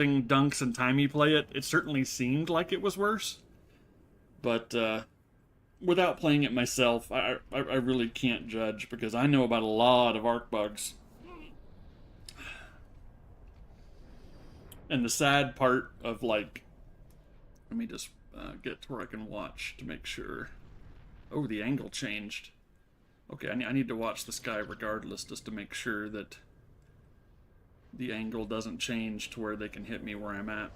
dunks and timey play it, it certainly seemed like it was worse. But without playing it myself, I really can't judge because I know about a lot of arc bugs. And the sad part of like, let me just get to where I can watch to make sure. Oh, the angle changed. Okay, I need to watch this guy regardless just to make sure that the angle doesn't change to where they can hit me where I'm at.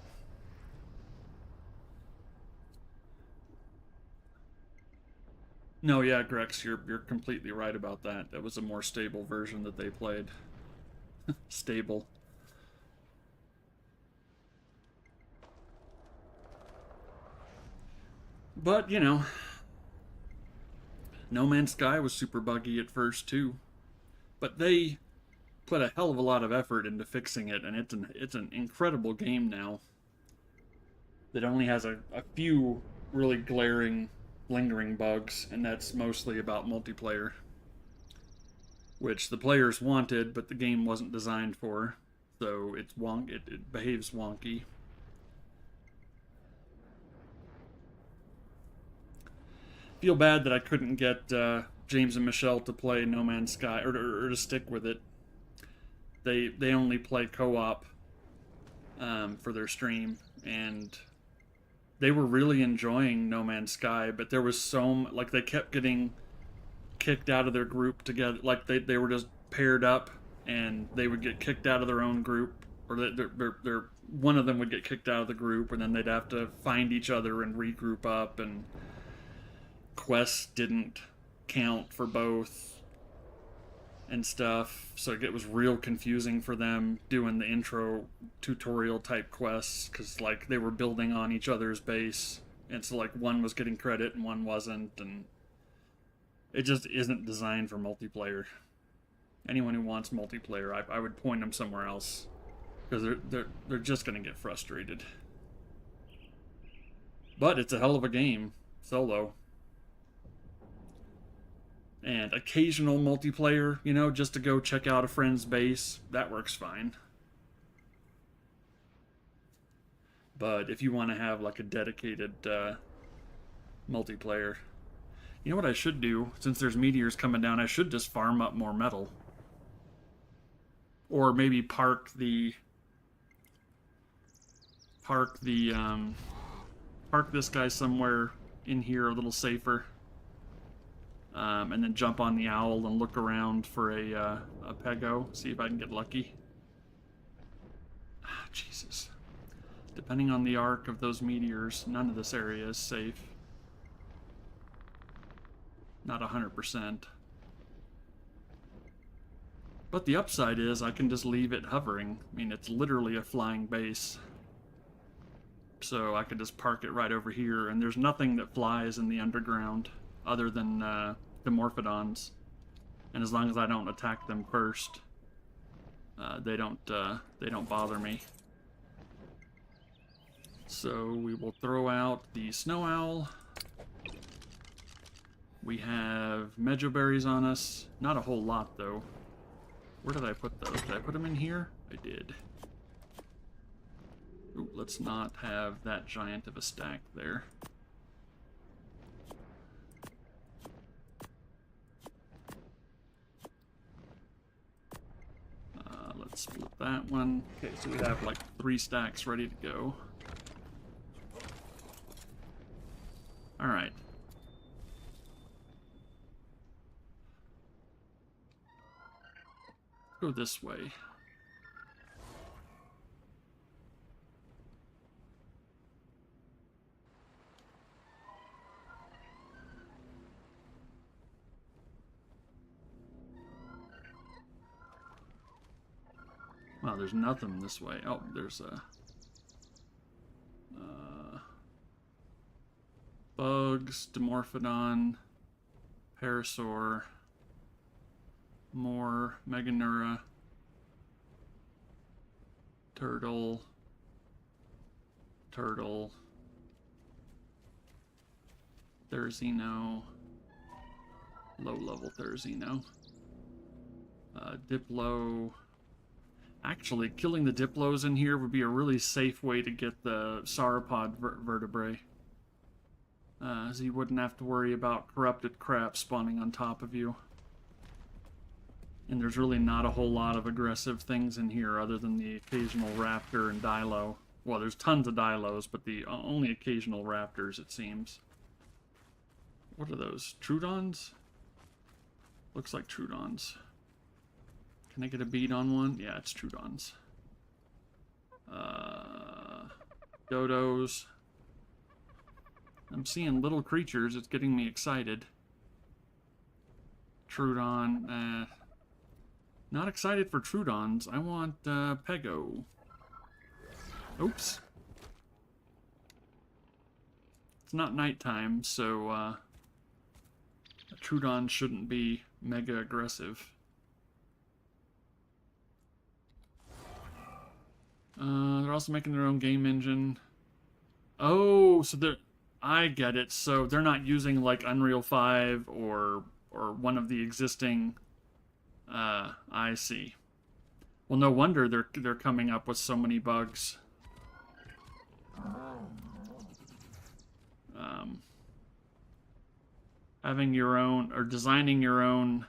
No, yeah, Grex, you're completely right about that. That was a more stable version that they played. Stable. But, you know, No Man's Sky was super buggy at first too. But they put a hell of a lot of effort into fixing it, and it's an incredible game now that only has a few really glaring, lingering bugs, and that's mostly about multiplayer, which the players wanted, but the game wasn't designed for. So it behaves wonky. Feel bad that I couldn't get James and Michelle to play No Man's Sky or to stick with it. They only play co-op for their stream, and they were really enjoying No Man's Sky, but there was like they kept getting kicked out of their group together. Like they were just paired up, and they would get kicked out of their own group, or one of them would get kicked out of the group, and then they'd have to find each other and regroup up, and quests didn't count for both and stuff, so it was real confusing for them doing the intro tutorial type quests because like they were building on each other's base, and so like one was getting credit and one wasn't, and it just isn't designed for multiplayer. Anyone who wants multiplayer, I would point them somewhere else because they're just gonna get frustrated. But it's a hell of a game solo. And occasional multiplayer, you know, just to go check out a friend's base, that works fine. But if you want to have like a dedicated multiplayer, you know what I should do? Since there's meteors coming down, I should just farm up more metal. Or maybe park this guy somewhere in here a little safer. And then jump on the owl and look around for a pego, see if I can get lucky. Ah, Jesus. Depending on the arc of those meteors, none of this area is safe. Not 100%. But the upside is I can just leave it hovering. I mean, it's literally a flying base. So I could just park it right over here, and there's nothing that flies in the underground other than the Morphodons, and as long as I don't attack them first, they don't bother me. So we will throw out the snow owl. We have mejoberries on us. Not a whole lot though. Where did I put those? Did I put them in here? I did. Ooh, let's not have that giant of a stack there. Let's split that one. Okay, so we have like 3 stacks ready to go. Alright. Go this way. Wow, there's nothing this way. Oh, there's a... bugs, Dimorphodon, Parasaur, more Meganura, Turtle, Therizino, low-level Therizino, Diplo, Actually, killing the Diplos in here would be a really safe way to get the sauropod vertebrae. So you wouldn't have to worry about corrupted crap spawning on top of you. And there's really not a whole lot of aggressive things in here other than the occasional raptor and dilo. Well, there's tons of dilos, but the only occasional raptors, it seems. What are those? Trudons? Looks like Trudons. Can I get a bead on one? Yeah, it's Trudons. Dodos. I'm seeing little creatures. It's getting me excited. Trudon. Not excited for Trudons. I want Pego. Oops. It's not nighttime, so a Trudon shouldn't be mega aggressive. They're also making their own game engine. Oh, so they're... I get it. So they're not using like Unreal 5 or one of the existing... I see. Well, no wonder they're coming up with so many bugs. Having your own or designing your own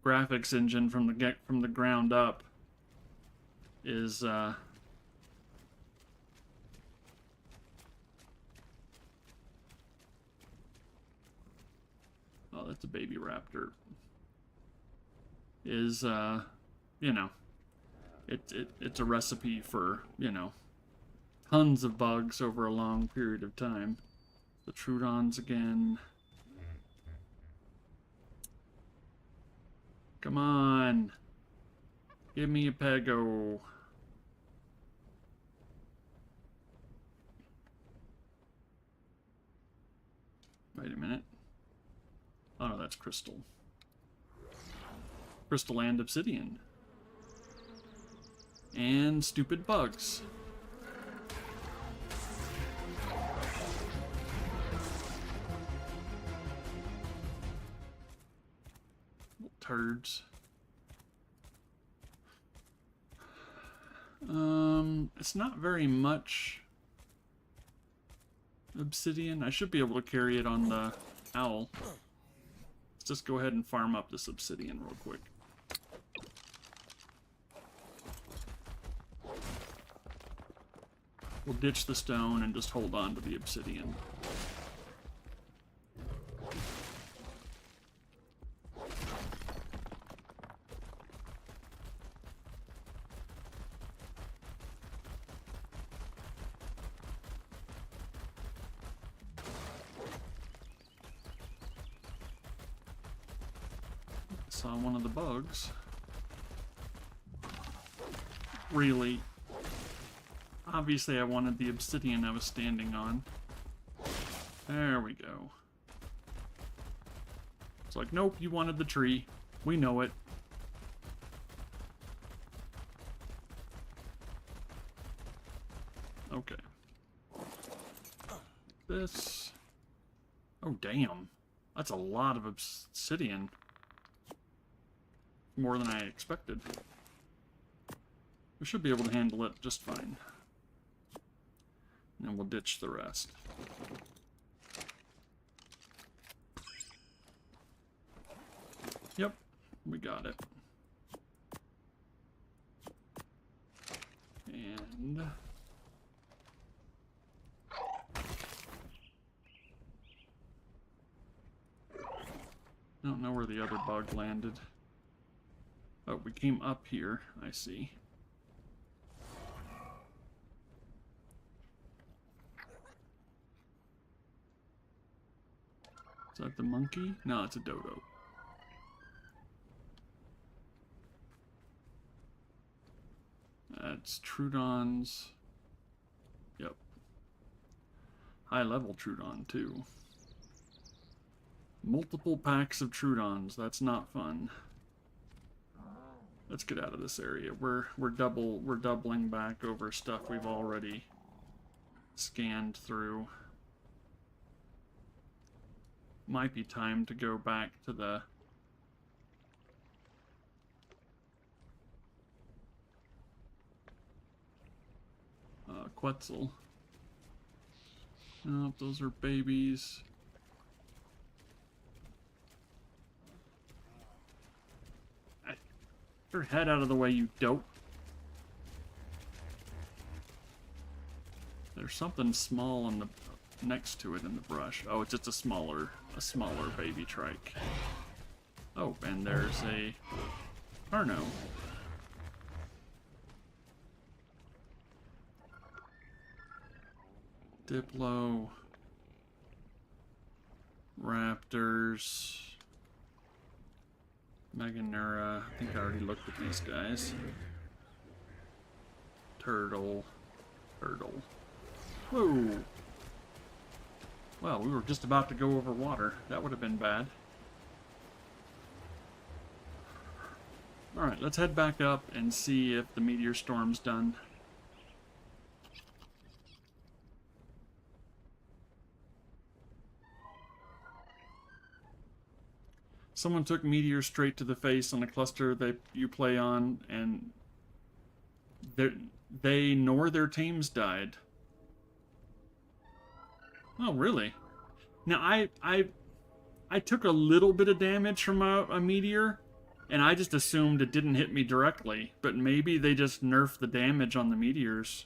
graphics engine from the ground up is oh, that's a baby raptor. Is you know, it's a recipe for, you know, tons of bugs over a long period of time. The Trudons again. Come on. Give me a Pego. Wait a minute. Oh, no, that's crystal. Crystal and obsidian. And stupid bugs. Turds. It's not very much obsidian. I should be able to carry it on the owl. Let's just go ahead and farm up this obsidian real quick. We'll ditch the stone and just hold on to the obsidian. Saw one of the bugs. Really? Obviously I wanted the obsidian I was standing on. There we go. It's like, nope, you wanted the tree. We know it. Okay. This. Oh, damn. That's a lot of obsidian. More than I expected. We should be able to handle it just fine. And we'll ditch the rest. Yep, we got it. And... I don't know where the other bug landed. Oh, we came up here, I see. Is that the monkey? No, it's a dodo. That's Trudons. Yep. High level Trudon, too. Multiple packs of Trudons. That's not fun. Let's get out of this area. We're doubling back over stuff we've already scanned through. Might be time to go back to the Quetzal. Nope, those are babies. Get your head out of the way, you dope. There's something small on the next to it in the brush. Oh, it's just a smaller baby trike. Oh, and there's a Carno. Diplo. Raptors. Meganura. I think I already looked at these guys. Turtle. Whoa! Well, we were just about to go over water. That would have been bad. Alright, let's head back up and see if the meteor storm's done. Someone took meteor straight to the face on a cluster you play on, and they nor their teams died. Oh, really? Now, I took a little bit of damage from a meteor, and I just assumed it didn't hit me directly, but maybe they just nerfed the damage on the meteors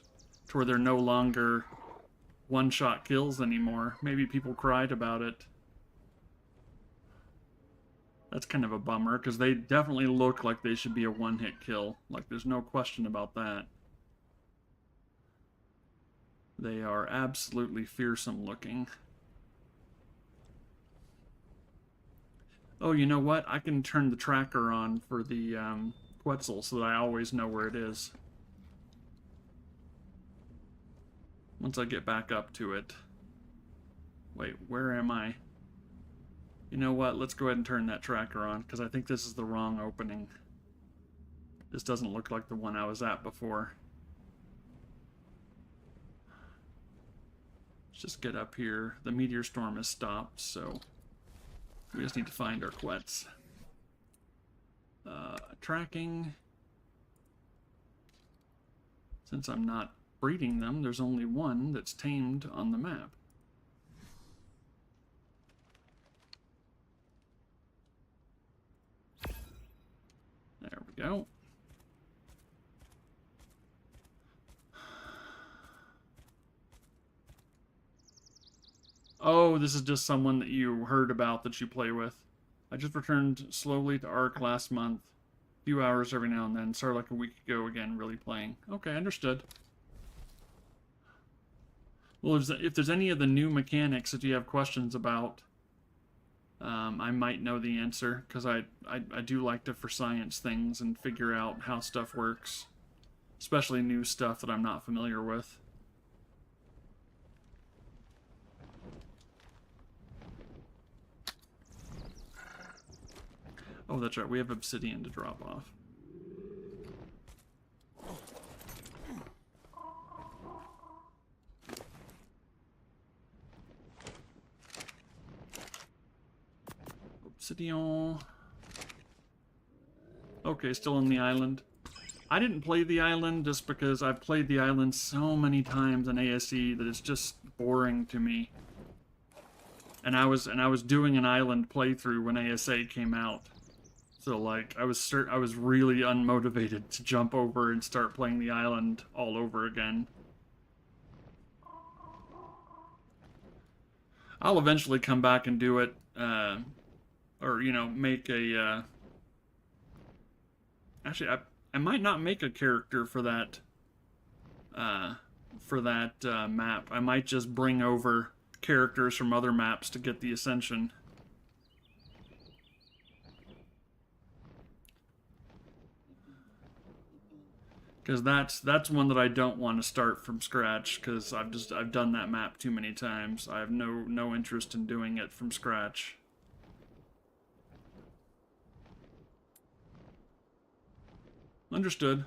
to where they're no longer one-shot kills anymore. Maybe people cried about it. That's kind of a bummer, because they definitely look like they should be a one-hit kill. Like, there's no question about that. They are absolutely fearsome looking. Oh, you know what? I can turn the tracker on for the Quetzal so that I always know where it is. Once I get back up to it. Wait, where am I? You know what? Let's go ahead and turn that tracker on, because I think this is the wrong opening. This doesn't look like the one I was at before. Let's just get up here. The meteor storm has stopped, so we just need to find our Quetz. Tracking. Since I'm not breeding them, there's only one that's tamed on the map. There we go. Oh, this is just someone that you heard about that you play with. I just returned slowly to ARC last month. A few hours every now and then. Started like a week ago again, really playing. Okay, understood. Well, if there's any of the new mechanics that you have questions about, I might know the answer, because I do like to for science things and figure out how stuff works. Especially new stuff that I'm not familiar with. Oh, that's right, we have obsidian to drop off. Obsidian. Okay, still on the island. I didn't play the island just because I've played the island so many times in ASE that it's just boring to me. And I was doing an island playthrough when ASA came out. So like I was really unmotivated to jump over and start playing the island all over again. I'll eventually come back and do it, or you know, make a. Actually, I might not make a character for that. Map. I might just bring over characters from other maps to get the Ascension. Because that's one that I don't want to start from scratch, because I've done that map too many times. I have no interest in doing it from scratch. Understood.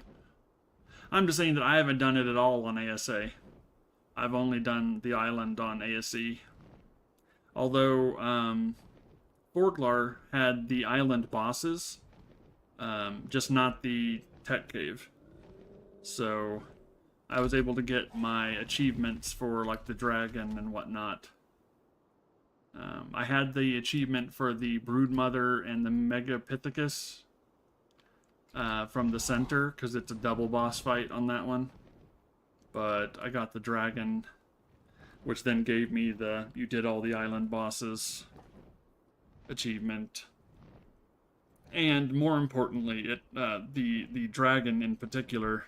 I'm just saying that I haven't done it at all on ASA. I've only done the island on ASE. Although Forglar had the island bosses, just not the tech cave. So I was able to get my achievements for like the dragon and whatnot. I had the achievement for the Broodmother and the Megapithecus from the center, because it's a double boss fight on that one. But I got the dragon, which then gave me the you did all the island bosses achievement. And more importantly, the dragon in particular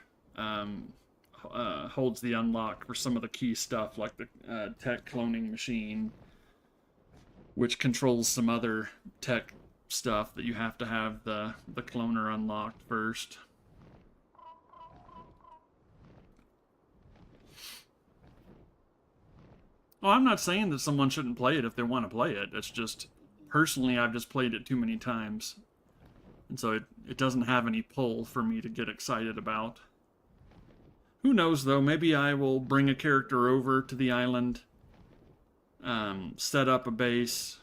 holds the unlock for some of the key stuff, like the tech cloning machine, which controls some other tech stuff that you have to have the cloner unlocked first. Well, I'm not saying that someone shouldn't play it if they want to play it. It's just, personally, I've just played it too many times. And so it doesn't have any pull for me to get excited about. Who knows, though? Maybe I will bring a character over to the island, set up a base,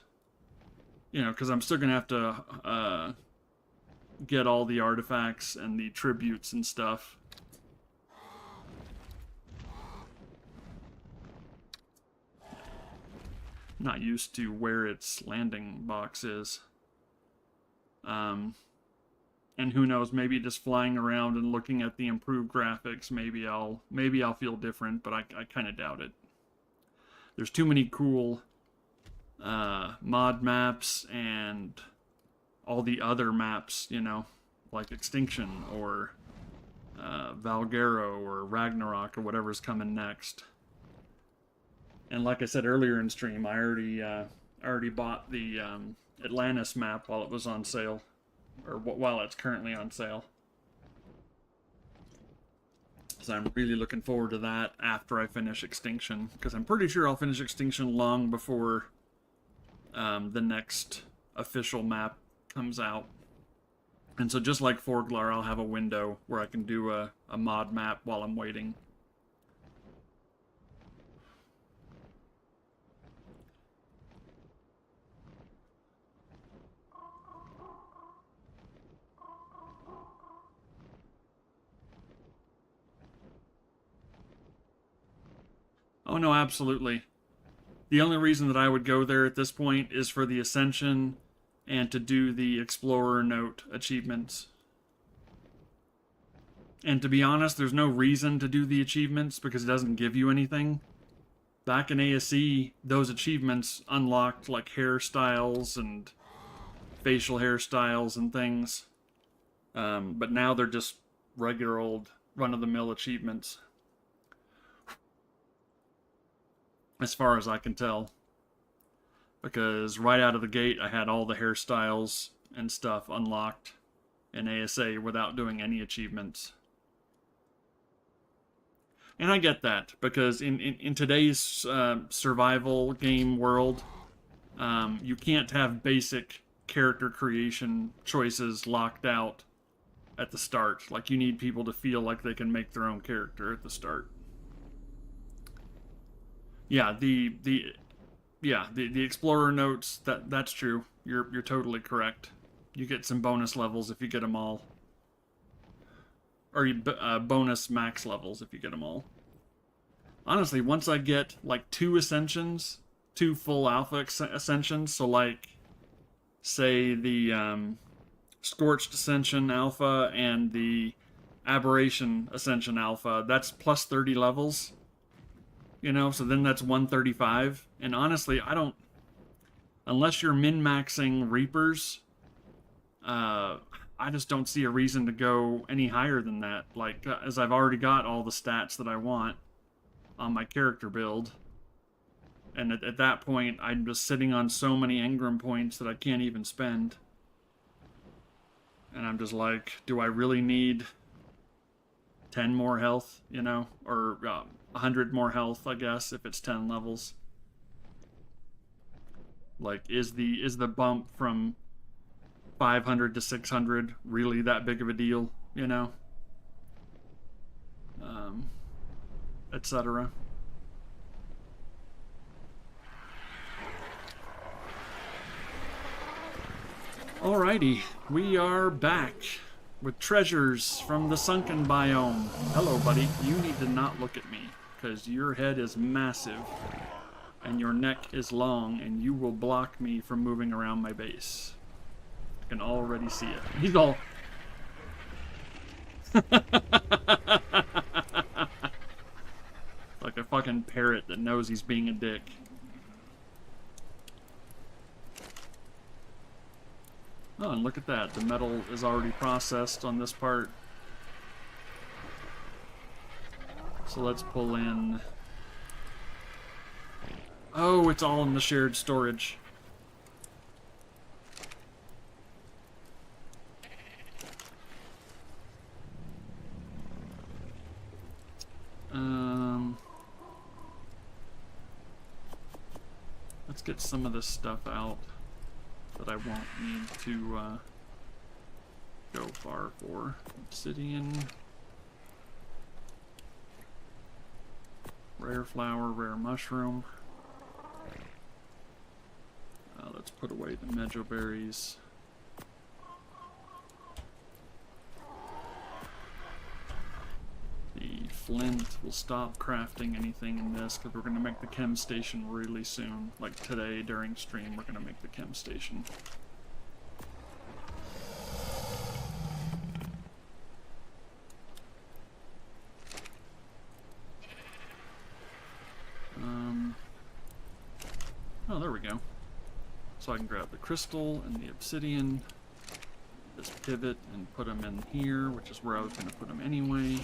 you know, because I'm still going to have to get all the artifacts and the tributes and stuff. Not used to where its landing box is. And who knows, maybe just flying around and looking at the improved graphics, maybe I'll feel different, but I kind of doubt it. There's too many cool mod maps and all the other maps, you know, like Extinction or Valgero or Ragnarok or whatever's coming next. And like I said earlier in stream, I already bought the Atlantis map while it was on sale, or while it's currently on sale. So I'm really looking forward to that after I finish Extinction, because I'm pretty sure I'll finish Extinction long before the next official map comes out. And so just like Forglar, I'll have a window where I can do a mod map while I'm waiting. Oh no, absolutely. The only reason that I would go there at this point is for the Ascension and to do the Explorer Note achievements. And to be honest, there's no reason to do the achievements because it doesn't give you anything. Back in ASE, those achievements unlocked like hairstyles and facial hairstyles and things. But now they're just regular old run-of-the-mill achievements, as far as I can tell. Because right out of the gate, I had all the hairstyles and stuff unlocked in ASA without doing any achievements. And I get that, because in today's survival game world, you can't have basic character creation choices locked out at the start. Like, you need people to feel like they can make their own character at the start. Yeah, the Explorer notes, that's true. You're totally correct. You get some bonus levels if you get them all. Or bonus max levels if you get them all. Honestly, once I get like 2 ascensions, 2 full alpha ascensions, so like, say the Scorched Ascension Alpha and the Aberration Ascension Alpha, that's plus 30 levels. You know, so then that's 135. And honestly, I don't... Unless you're min-maxing Reapers, I just don't see a reason to go any higher than that. Like, as I've already got all the stats that I want on my character build. And at that point, I'm just sitting on so many engram points that I can't even spend. And I'm just like, do I really need 10 more health, you know? Or 100 more health, I guess, if it's 10 levels. Like, is the bump from 500 to 600 really that big of a deal, you know? Etc. Alrighty, we are back. with treasures from the sunken biome. Hello, buddy. You need to not look at me, because your head is massive, and your neck is long, and you will block me from moving around my base. I can already see it. He's all... like a fucking parrot that knows he's being a dick. Oh, and look at that. The metal is already processed on this part. So let's pull in... Oh, it's all in the shared storage. Let's get some of this stuff out that I won't need to go far for. Obsidian, rare flower, rare mushroom. Let's put away the mejo berries. The flint will stop crafting anything in this because we're going to make the chem station really soon. Like today during stream, we're going to make the chem station. Oh, there we go. So I can grab the crystal and the obsidian, this pivot, and put them in here, which is where I was going to put them anyway.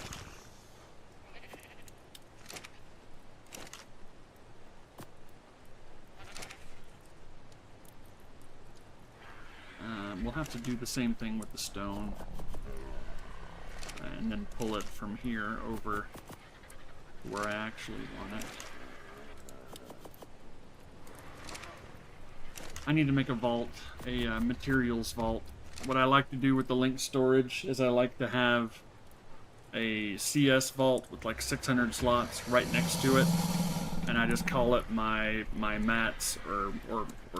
We'll have to do the same thing with the stone, and then pull it from here over where I actually want it. I need to make a vault, a materials vault. What I like to do with the link storage is I like to have a CS vault with like 600 slots right next to it, and I just call it my mats or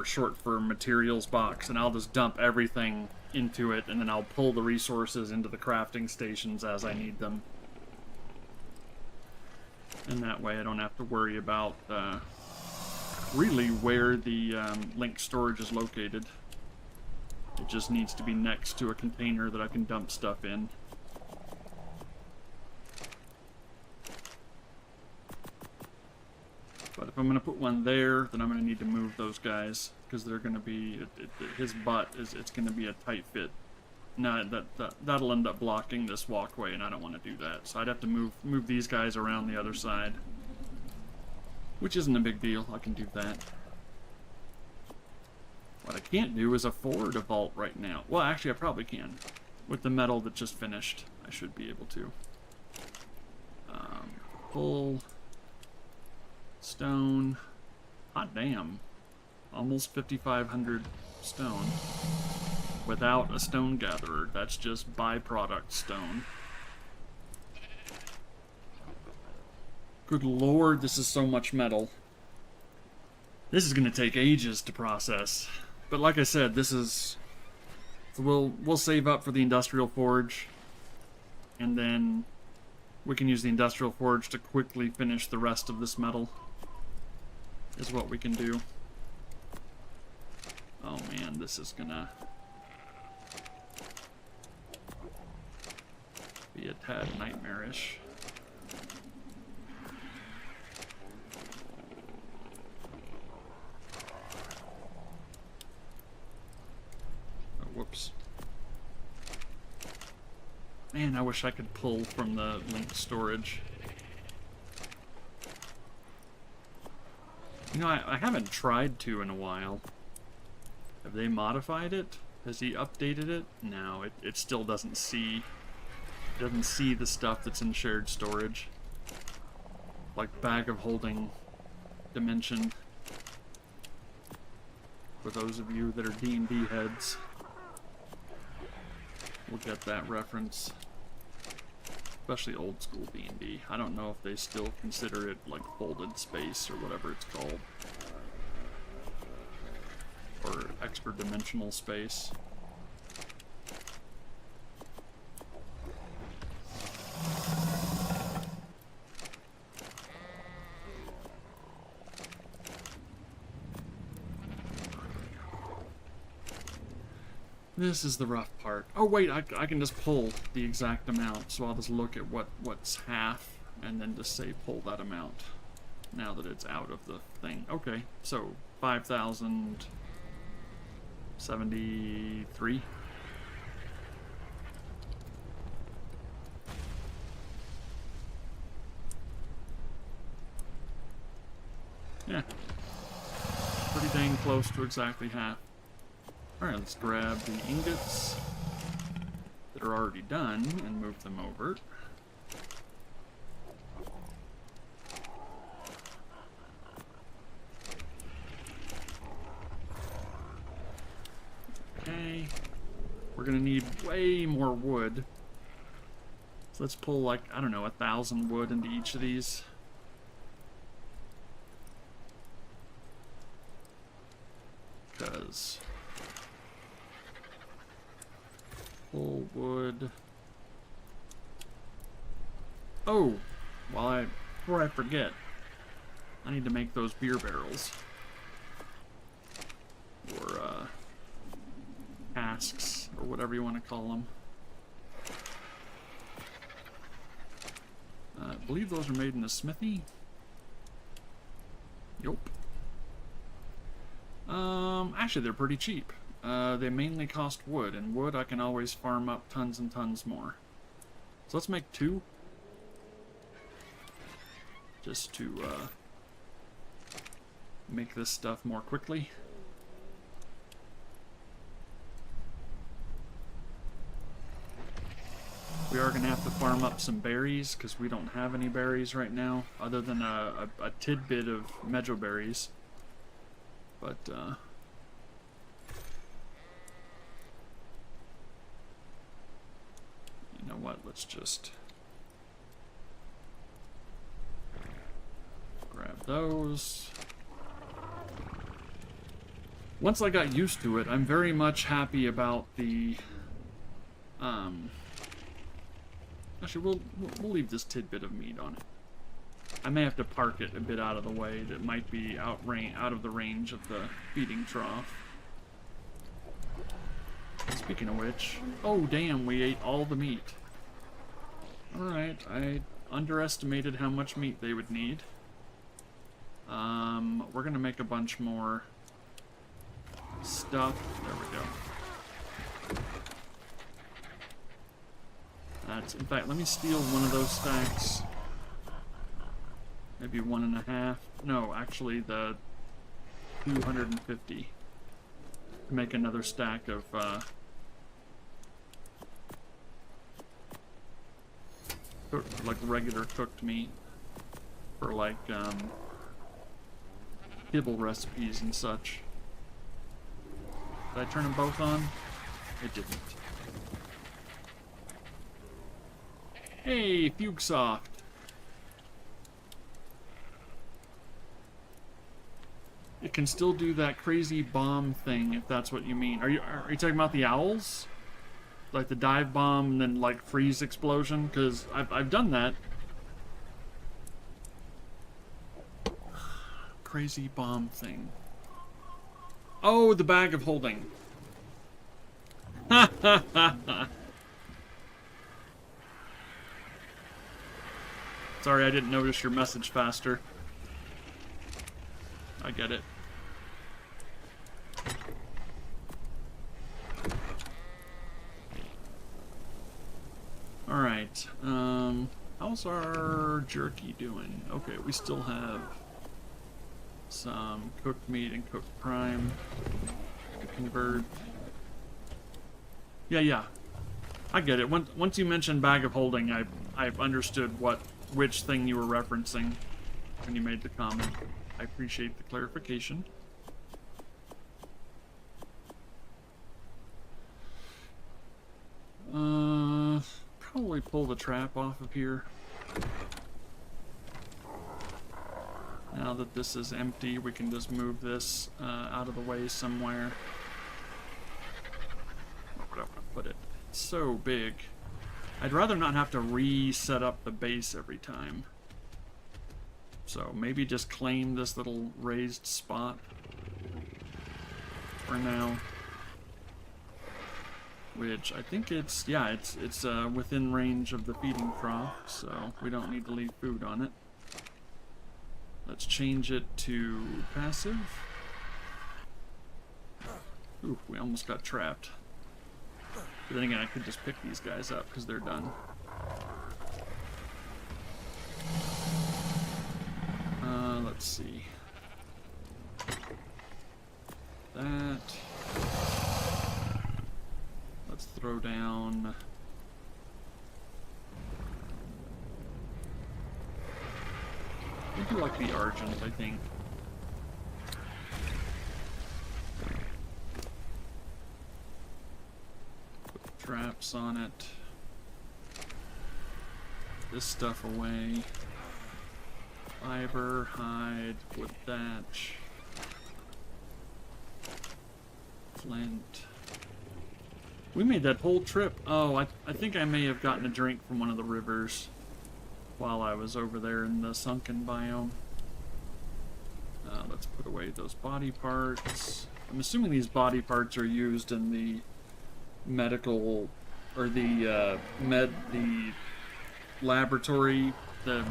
short for materials box, and I'll just dump everything into it, and then I'll pull the resources into the crafting stations as I need them. And that way I don't have to worry about really where the link storage is located. It just needs to be next to a container that I can dump stuff in. But if I'm going to put one there, then I'm going to need to move those guys, because they're going to be, his butt is, it's going to be a tight fit. No, that'll end up blocking this walkway, and I don't want to do that. So I'd have to move these guys around the other side, which isn't a big deal. I can do that. What I can't do is afford a vault right now. Well, actually, I probably can. With the metal that just finished, I should be able to. Pull... stone. Hot damn. Almost 5,500 stone. Without a stone gatherer. That's just byproduct stone. Good lord, this is so much metal. This is gonna take ages to process. But like I said, this is... So we'll save up for the industrial forge. And then we can use the industrial forge to quickly finish the rest of this metal. Is what we can do. Oh man, this is gonna be a tad nightmarish. Oh, whoops. Man, I wish I could pull from the link storage. You know, I haven't tried to in a while. Have they modified it? Has he updated it? No, it still doesn't see... It doesn't see the stuff that's in shared storage. Like bag of holding dimension. For those of you that are D&D heads, we'll get that reference. Especially old school D&D. I don't know if they still consider it like folded space or whatever it's called. Or extra dimensional space. This is the rough part. Oh wait, I can just pull the exact amount, so I'll just look at what's half, and then just say pull that amount, now that it's out of the thing. Okay, so 5,073. Yeah, pretty dang close to exactly half. Alright, let's grab the ingots that are already done and move them over. Okay. We're gonna need way more wood. So let's pull, like, I don't know, 1,000 wood into each of these. Because pull wood. Oh, before I forget, I need to make those beer barrels, or casks, or whatever you want to call them. I believe those are made in a smithy. Yup. Actually, they're pretty cheap. They mainly cost wood, and wood I can always farm up tons and tons more. So let's make 2. Just to, make this stuff more quickly. We are going to have to farm up some berries, because we don't have any berries right now, other than a tidbit of medjool berries. But, you know what, let's just grab those. Once I got used to it, I'm very much happy about the, actually, we'll leave this tidbit of meat on it. I may have to park it a bit out of the way. That might be out of the range of the feeding trough. Speaking of which, oh damn, we ate all the meat. Alright, I underestimated how much meat they would need. We're gonna make a bunch more stuff. There we go. In fact, let me steal one of those stacks. Maybe 1.5. No, actually the 250. To make another stack of like regular cooked meat for like kibble recipes and such. Did I turn them both on? It didn't. Hey, Fuguesoft. It can still do that crazy bomb thing, if that's what you mean. Are you talking about the owls? Like the dive bomb and then like freeze explosion? Because I've done that. Crazy bomb thing. Oh, the bag of holding. Ha ha ha ha. Sorry, I didn't notice your message faster. I get it. Alright, how's our jerky doing? Okay, we still have some cooked meat and cooked prime to convert. Yeah. I get it. Once you mentioned bag of holding, I've understood which thing you were referencing when you made the comment. I appreciate the clarification. Probably pull the trap off of here. Now that this is empty, we can just move this out of the way somewhere. Where would I want to put it? It's so big. I'd rather not have to reset up the base every time. So maybe just claim this little raised spot for now. which I think it's, yeah, it's within range of the feeding trough, so we don't need to leave food on it. Let's change it to passive. Ooh, we almost got trapped. But then again, I could just pick these guys up because they're done. Let's see. That. Let's throw down. I do like the Argent, I think. Put traps on it. This stuff away. Fiber, hide, wood thatch. Flint. We made that whole trip. Oh, I think I may have gotten a drink from one of the rivers while I was over there in the sunken biome. Let's put away those body parts. I'm assuming these body parts are used in the medical, or the laboratory, the